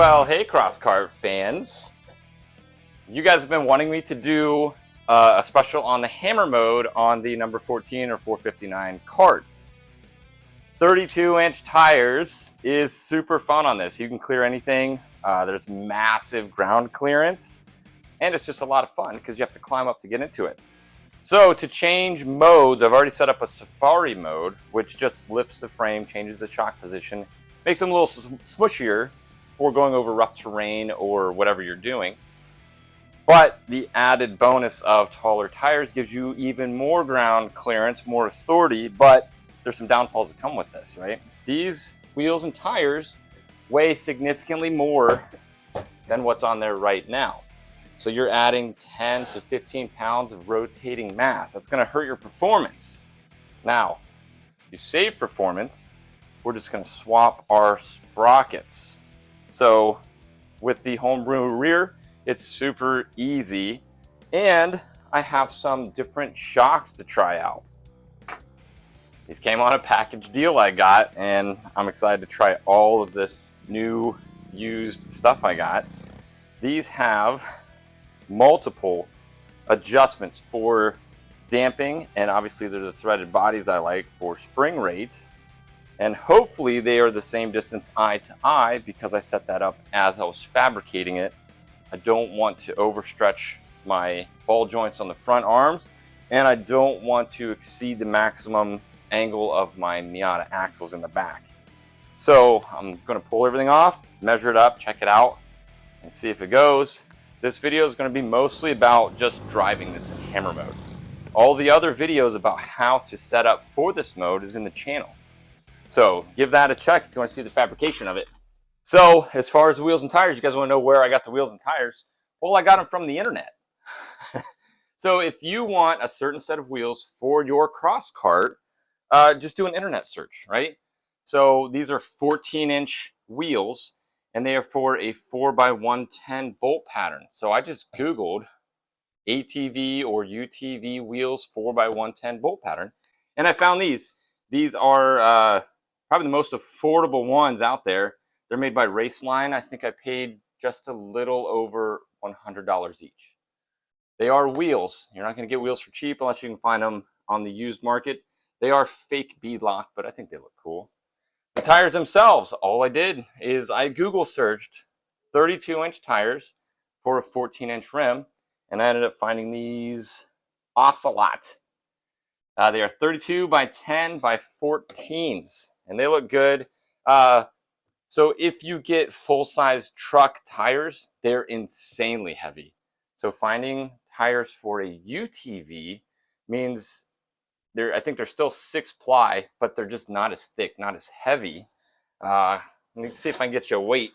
Well, hey Crosskart fans. You guys have been wanting me to do a special on the hammer mode on the number 14 or 459 karts. 32-inch tires is super fun on this. You can clear anything. There's massive ground clearance, and it's just a lot of fun because you have to climb up to get into it. So to change modes, I've already set up a safari mode, which just lifts the frame, changes the shock position, makes them a little smushier for going over rough terrain or whatever you're doing. But the added bonus of taller tires gives you even more ground clearance, more authority, but there's some downfalls that come with this, right? These wheels and tires weigh significantly more than what's on there right now. So you're adding 10 to 15 pounds of rotating mass. That's gonna hurt your performance. Now, to save performance, we're just gonna swap our sprockets. So with the homebrew rear, it's super easy, and I have some different shocks to try out. These came on a package deal I got, and I'm excited to try all of this new used stuff I got. These have multiple adjustments for damping, and obviously they're the threaded bodies I like for spring rate. And hopefully they are the same distance eye to eye because I set that up as I was fabricating it. I don't want to overstretch my ball joints on the front arms, and I don't want to exceed the maximum angle of my Miata axles in the back. So I'm going to pull everything off, measure it up, check it out, and see if it goes. This video is going to be mostly about just driving this in hammer mode. All the other videos about how to set up for this mode is in the channel. So give that a check if you want to see the fabrication of it. So as far as the wheels and tires, you guys want to know where I got the wheels and tires? Well, I got them from the internet. So if you want a certain set of wheels for your Crosskart, just do an internet search, right? So these are 14-inch wheels, and they are for a 4x110 bolt pattern. So I just Googled ATV or UTV wheels 4x110 bolt pattern, and I found these. These are probably the most affordable ones out there. They're made by Raycing. I think I paid just a little over $100 each. They are wheels. You're not going to get wheels for cheap unless you can find them on the used market. They are fake beadlock, but I think they look cool. The tires themselves, all I did is I Google searched 32-inch tires for a 14-inch rim, and I ended up finding these Ocelot. They are 32 by 10 by 14s, and they look good. So if you get full-size truck tires, they're insanely heavy. So finding tires for a UTV means I think they're still 6-ply, but they're just not as thick, not as heavy. Let me see if I can get you a weight.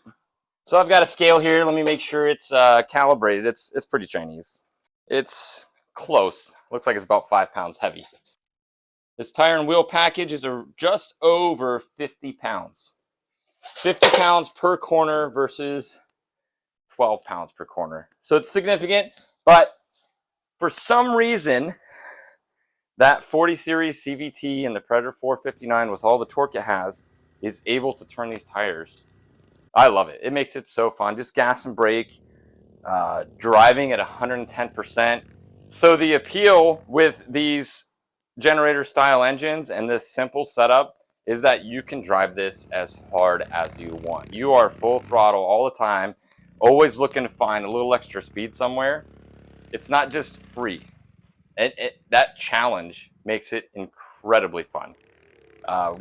So I've got a scale here. Let me make sure it's calibrated. It's pretty Chinese. It's close. Looks like it's about 5 pounds heavy. This tire and wheel package is just over 50 pounds. 50 pounds per corner versus 12 pounds per corner. So it's significant, but for some reason, that 40 series CVT and the Predator 459 with all the torque it has is able to turn these tires. I love it. It makes it so fun. Just gas and brake, driving at 110%. So the appeal with these generator style engines and this simple setup is that you can drive this as hard as you want. You are full throttle all the time, always looking to find a little extra speed somewhere. It's not just free. That challenge makes it incredibly fun.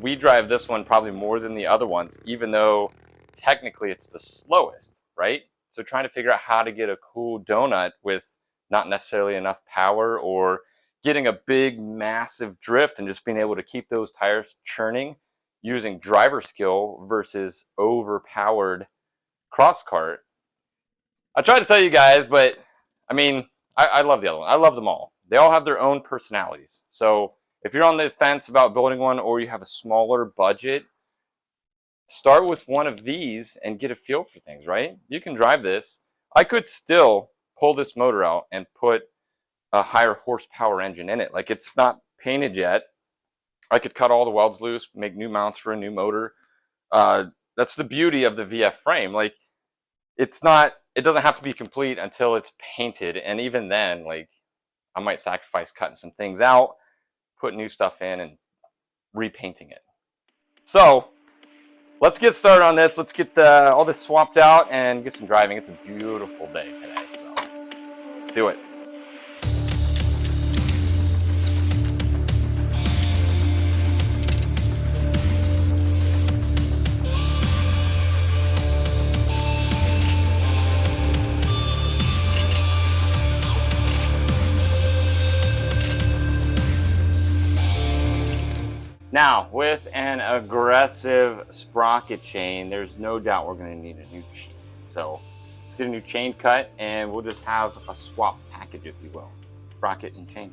We drive this one probably more than the other ones, even though technically it's the slowest, right? So trying to figure out how to get a cool donut with not necessarily enough power, or getting a big massive drift and just being able to keep those tires churning using driver skill versus overpowered Crosskart. I tried to tell you guys, but I mean, I love the other one. I love them all. They all have their own personalities. So if you're on the fence about building one, or you have a smaller budget, start with one of these and get a feel for things, right? You can drive this. I could still pull this motor out and put a higher horsepower engine in it. Like, it's not painted yet. I could cut all the welds loose, make new mounts for a new motor. That's the beauty of the VF frame. Like, it doesn't have to be complete until it's painted. And even then, like, I might sacrifice cutting some things out, put new stuff in, and repainting it. So let's get started on this. Let's get all this swapped out and get some driving. It's a beautiful day today, so let's do it. Now, with an aggressive sprocket chain, there's no doubt we're going to need a new chain. So let's get a new chain cut, and we'll just have a swap package, if you will. Sprocket and chain.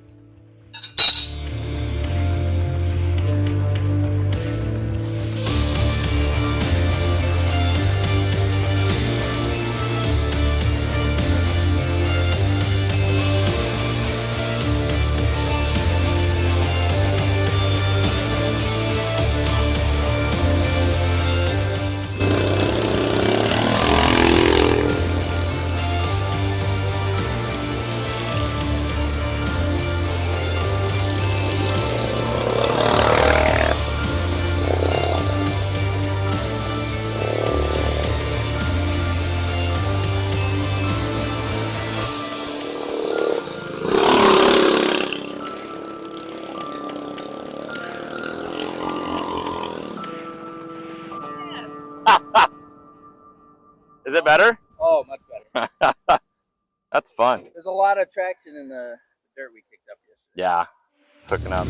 Is it better? Oh, much better. That's fun. There's a lot of traction in the dirt we kicked up yesterday. Yeah, it's hooking up.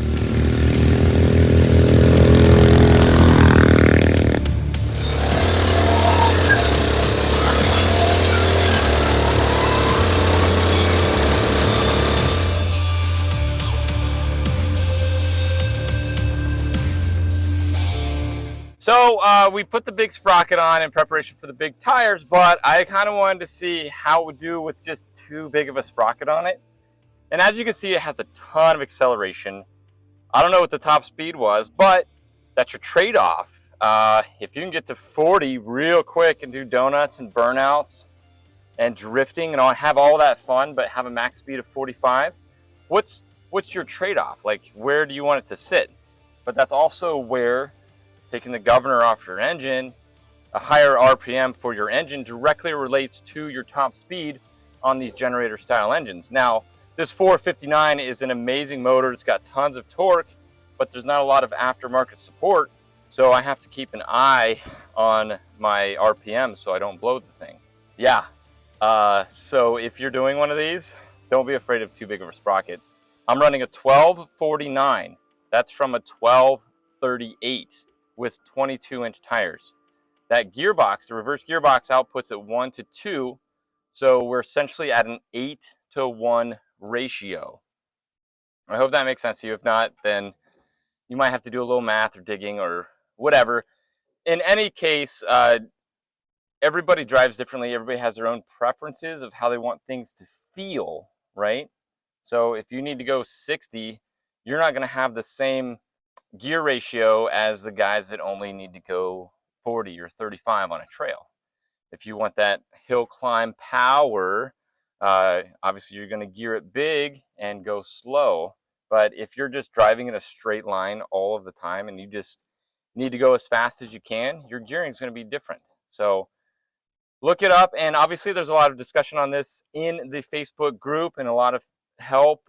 So we put the big sprocket on in preparation for the big tires, but I kind of wanted to see how it would do with just too big of a sprocket on it. And as you can see, it has a ton of acceleration. I don't know what the top speed was, but that's your trade-off. If you can get to 40 real quick and do donuts and burnouts and drifting and have all that fun, but have a max speed of 45, what's your trade-off? Like, where do you want it to sit? But that's also where taking the governor off your engine, a higher RPM for your engine directly relates to your top speed on these generator style engines. Now, this 459 is an amazing motor. It's got tons of torque, but there's not a lot of aftermarket support. So I have to keep an eye on my RPM so I don't blow the thing. Yeah, so if you're doing one of these, don't be afraid of too big of a sprocket. I'm running a 1249. That's from a 1238. With 22-inch tires. That gearbox, the reverse gearbox, outputs at 1 to 2, so we're essentially at an 8-to-1 ratio. I hope that makes sense to you. If not, then you might have to do a little math or digging or whatever. In any case, everybody drives differently. Everybody has their own preferences of how they want things to feel, right? So if you need to go 60, you're not going to have the same gear ratio as the guys that only need to go 40 or 35 on a trail. If you want that hill climb power, obviously you're going to gear it big and go slow. But if you're just driving in a straight line all of the time and you just need to go as fast as you can, your gearing is going to be different. So look it up, and obviously there's a lot of discussion on this in the Facebook group and a lot of help.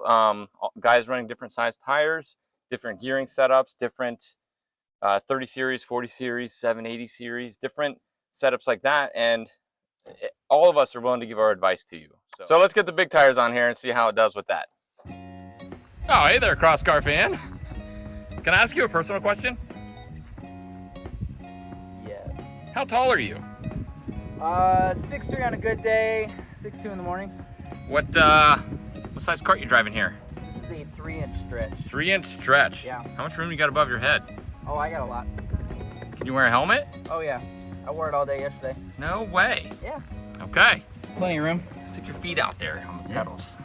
Guys running different size tires, different gearing setups, different 30 series, 40 series, 780 series, different setups like that. And all of us are willing to give our advice to you. So let's get the big tires on here and see how it does with that. Oh, hey there, Crosskart fan. Can I ask you a personal question? Yes. How tall are you? 6'3" on a good day, 6'2" in the mornings. What size cart you driving here? This is a 3-inch stretch. 3-inch stretch? Yeah. How much room you got above your head? Oh, I got a lot. Can you wear a helmet? Oh yeah, I wore it all day yesterday. No way. Yeah. Okay. Plenty of room. Stick your feet out there on the pedals.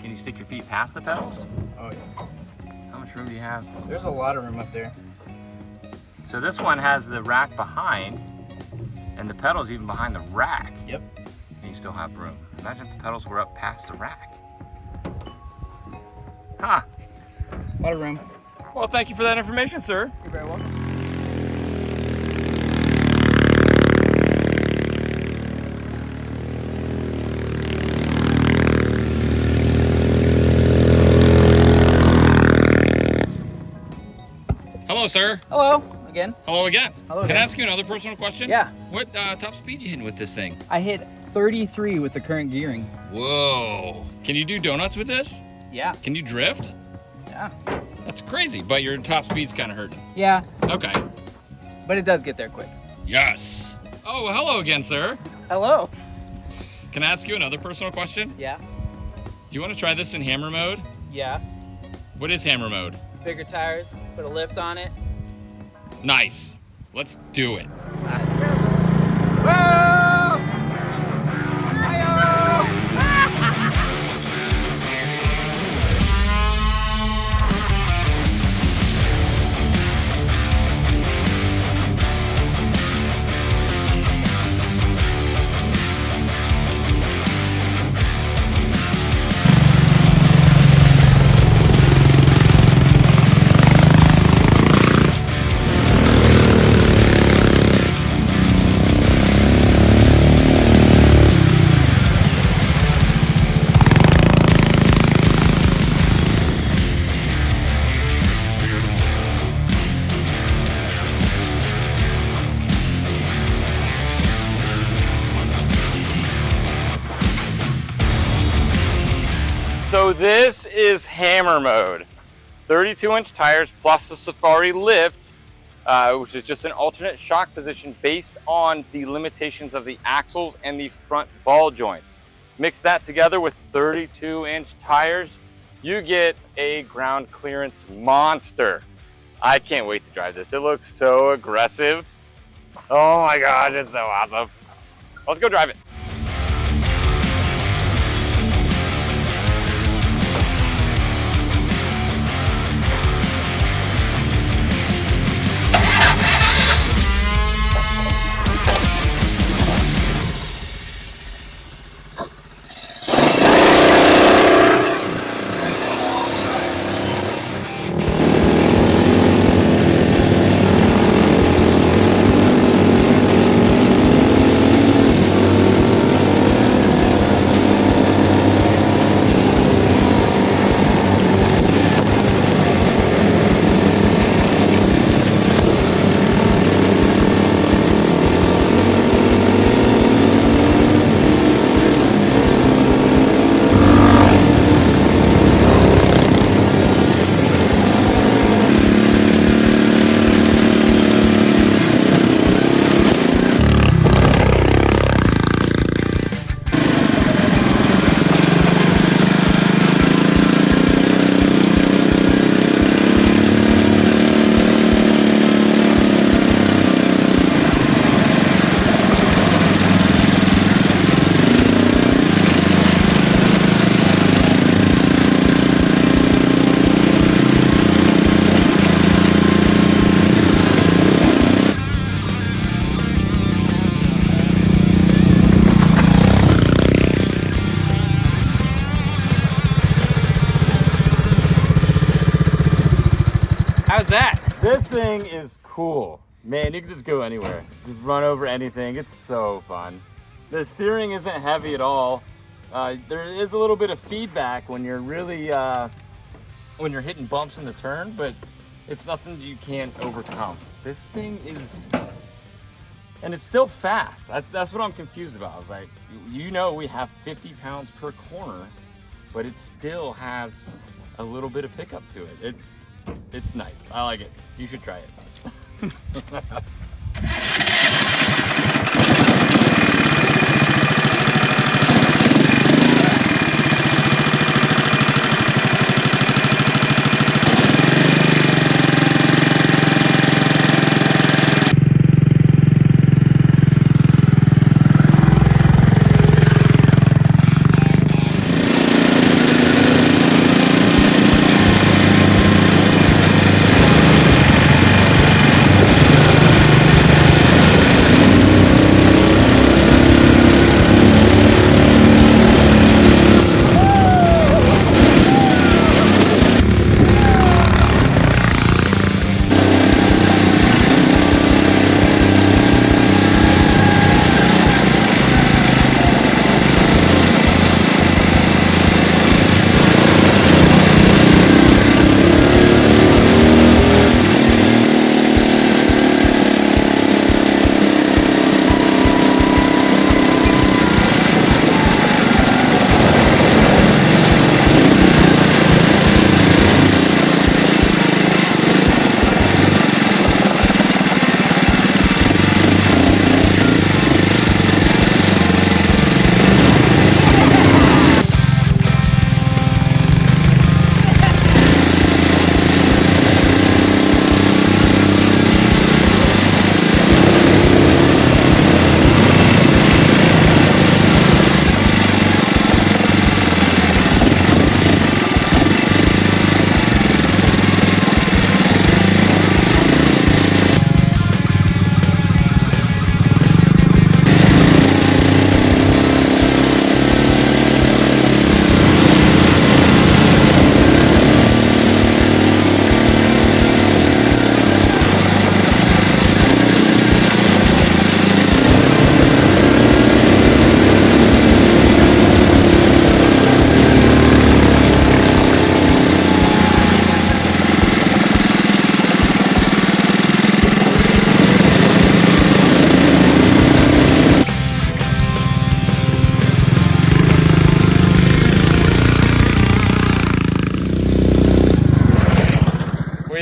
Can you stick your feet past the pedals? Oh yeah. How much room do you have? There's a lot of room up there. So this one has the rack behind, And the pedal's even behind the rack. Yep. And you still have room. Imagine if the pedals were up past the rack. Huh. A lot of room. Well, thank you for that information, sir. You're very welcome. Hello, sir. Hello again. Hello again. Hello Can again. I ask you another personal question? Yeah. What top speed you hitting with this thing? I hit 33 with the current gearing. Whoa. Can you do donuts with this? Yeah. Can you drift? Yeah. That's crazy, but your top speed's kind of hurting. Yeah. Okay. But it does get there quick. Yes. Oh, well, hello again, sir. Hello. Can I ask you another personal question? Yeah. Do you want to try this in hammer mode? Yeah. What is hammer mode? Bigger tires, put a lift on it. Nice. Let's do it. So this is hammer mode. 32-inch tires plus the Safari lift, which is just an alternate shock position based on the limitations of the axles and the front ball joints. Mix that together with 32-inch tires, you get a ground clearance monster. I can't wait to drive this. It looks so aggressive. Oh my God, it's so awesome. Let's go drive it. How's that? This thing is cool. Man, you can just go anywhere. Just run over anything. It's so fun. The steering isn't heavy at all. There is a little bit of feedback when you're really, when you're hitting bumps in the turn, but it's nothing you can't overcome. This thing is, and it's still fast. That's what I'm confused about. I was like, you know, we have 50 pounds per corner, but it still has a little bit of pickup to it. It's nice. I like it. You should try it.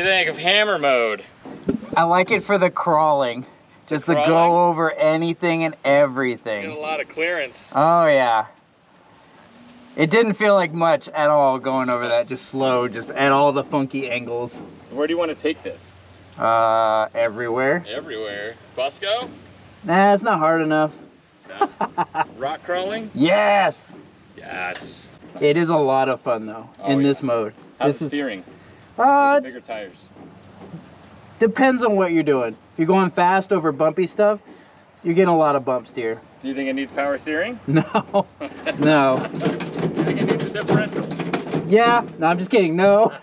do you think of hammer mode? I like it for the crawling. Just to go over anything and everything. Get a lot of clearance. Oh yeah. It didn't feel like much at all going over that, just slow, just at all the funky angles. Where do you want to take this? Everywhere. Everywhere. Busco? Nah, it's not hard enough. No. Rock crawling? Yes! Yes. It is a lot of fun though, in this mode. How's the steering? Bigger tires. Depends on what you're doing. If you're going fast over bumpy stuff, you're getting a lot of bump steer. Do you think it needs power steering? No. No. Do you think it needs a differential? Yeah. No, I'm just kidding. No.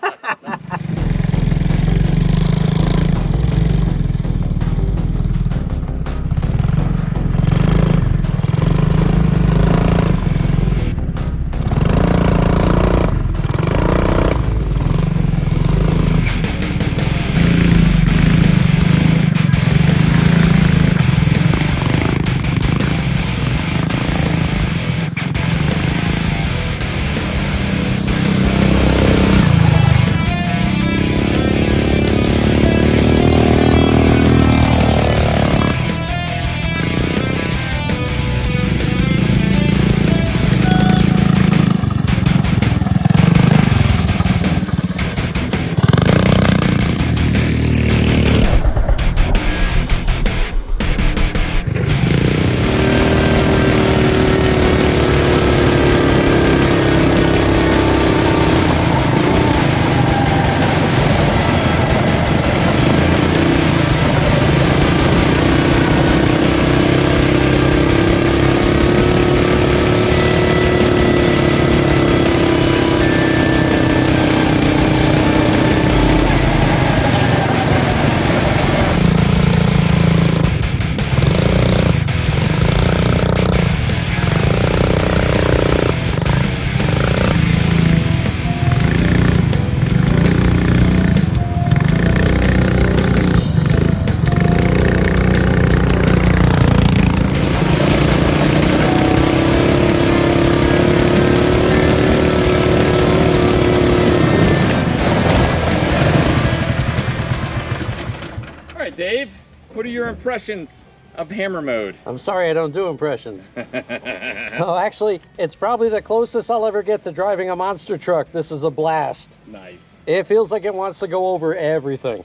Dave, what are your impressions of hammer mode? I'm sorry I don't do impressions. No, actually, it's probably the closest I'll ever get to driving a monster truck. This is a blast. Nice. It feels like it wants to go over everything.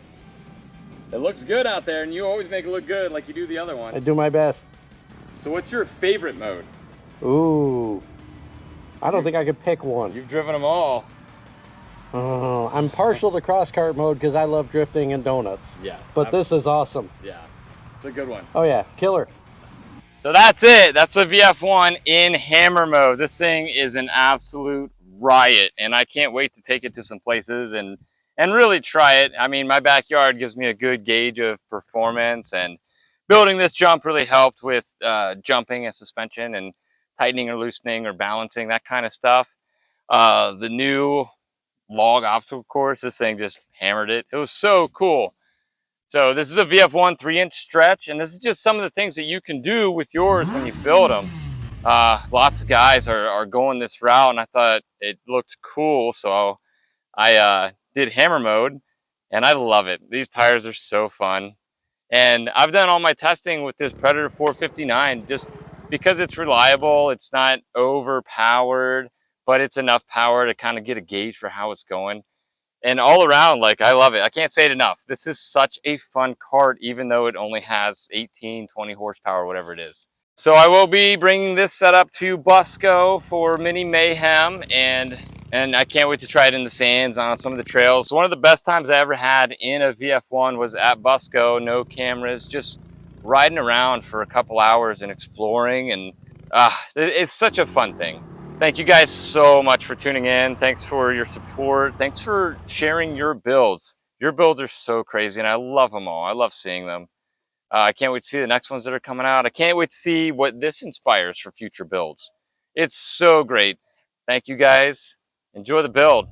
It looks good out there, and you always make it look good like you do the other ones. I do my best. So what's your favorite mode? Ooh, I don't think I could pick one. You've driven them all. Oh, I'm partial to Crosskart mode because I love drifting and donuts. Yes. But this is awesome. Yeah, it's a good one. Oh yeah, killer. So that's it. That's a VF1 in hammer mode. This thing is an absolute riot, and I can't wait to take it to some places and really try it. I mean, my backyard gives me a good gauge of performance, and building this jump really helped with jumping and suspension and tightening or loosening or balancing, that kind of stuff. The new log obstacle course, this thing just hammered it. It was so cool. So this is a VF1 3-inch stretch, and this is just some of the things that you can do with yours when you build them. Lots of guys are going this route, and I thought it looked cool, so I did hammer mode, and I love it. These tires are so fun. And I've done all my testing with this Predator 459 just because it's reliable, it's not overpowered, but it's enough power to kind of get a gauge for how it's going. And all around, like, I love it. I can't say it enough. This is such a fun kart, even though it only has 18, 20 horsepower, whatever it is. So I will be bringing this setup to Busco for Mini Mayhem, and I can't wait to try it in the sands on some of the trails. One of the best times I ever had in a VF1 was at Busco, no cameras, just riding around for a couple hours and exploring, and it's such a fun thing. Thank you guys so much for tuning in. Thanks for your support. Thanks for sharing your builds. Your builds are so crazy, and I love them all. I love seeing them. I can't wait to see the next ones that are coming out. I can't wait to see what this inspires for future builds. It's so great. Thank you guys. Enjoy the build.